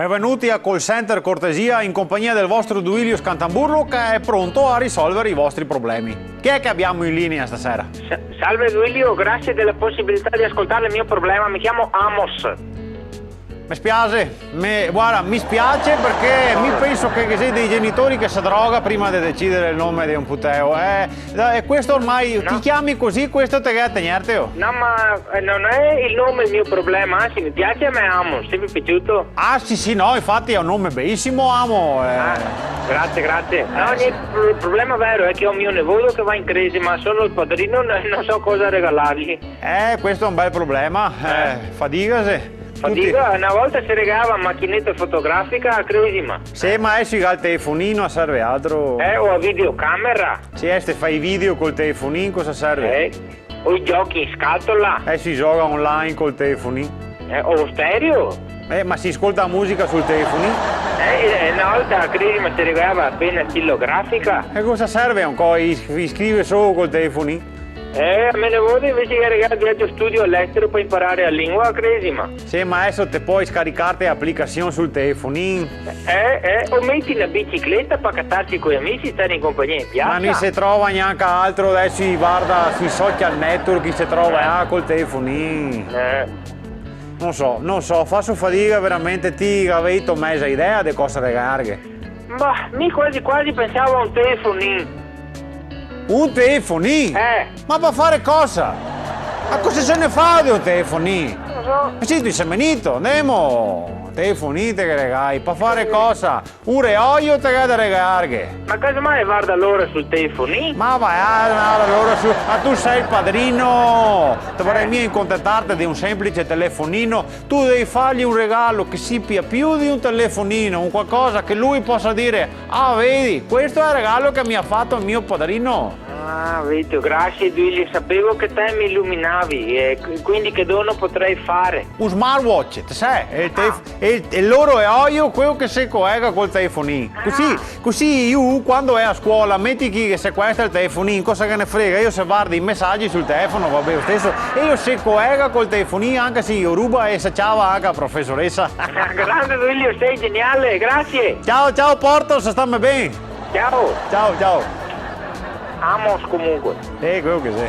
Benvenuti a Call Center Cortesia in compagnia del vostro Duilio Scantamburlo che è pronto a risolvere i vostri problemi. Chi è che abbiamo in linea stasera? Salve Duilio, grazie della possibilità di ascoltare il mio problema, mi chiamo Amos. Mi spiace, guarda, mi spiace perché mi penso che sei dei genitori che si droga prima di decidere il nome di un puteo. E questo ormai, ti chiami così, questo te che è tenertelo. No, ma non è il nome il mio problema, anzi mi piace a me Amos, sempre piaciuto. Ah sì, no, infatti è un nome bellissimo, amo. Grazie. No, il problema vero è che ho mio nipote che va in crisi, ma sono il padrino e non so cosa regalargli. Questo è un bel problema, faticase. Fatica, una volta si regalava macchinetta fotografica a Cresima. Sì, ma adesso il telefonino serve altro. O a videocamera. Sì, se fai video col telefonino cosa serve? O i giochi in scatola. Si gioca online col telefonino. O stereo. Ma si ascolta musica sul telefonino? Una volta a Cresima si regalava appena stilografica. E cosa serve ancora? Scrive solo col telefonino? A me nipote invece che regala viaggio studio all'estero per imparare la lingua a Cresima. Sì, ma adesso te puoi scaricarti applicazioni sul telefonino. O metti una bicicletta per cattarsi con gli amici e stare in compagnia in piazza. Ma non si trova neanche altro, adesso guarda sui social network chi si trova col telefonino. Non so, faccio fatica veramente, ti avevo messa idea di cosa regalare. Ma mi quasi pensavo a un telefonino. Un telefonino? Ma per fare cosa? Ma cosa se ne fa di un telefonino? Non so. Ma sì, tu sei venito, andiamo. Telefonite che regali, per fare cosa? Un reoio te che da regalare. Ma casomai guarda l'ora sul telefonino? Ma vai, allora ma tu sei il padrino. Ti vorrei mia incontentarti di un semplice telefonino. Tu devi fargli un regalo che sia più di un telefonino, un qualcosa che lui possa dire: ah, vedi, questo è il regalo che mi ha fatto il mio padrino. Ah, vedi, grazie Duilio, sapevo che te mi illuminavi e quindi che dono potrei fare? Un smartwatch, te sai, il loro reoio, quello che si collega col telefonino. Così io quando è a scuola metti chi che sequestra il telefonino, cosa che ne frega, io se guardo i messaggi sul telefono va bene lo stesso e io si collega col telefonino anche se io ruba e se ciava anche la professoressa. Grande Duilio, sei geniale, grazie. Ciao Porto, se stammi bene. Ciao. Ciao. Amos comunque. Quello che sei.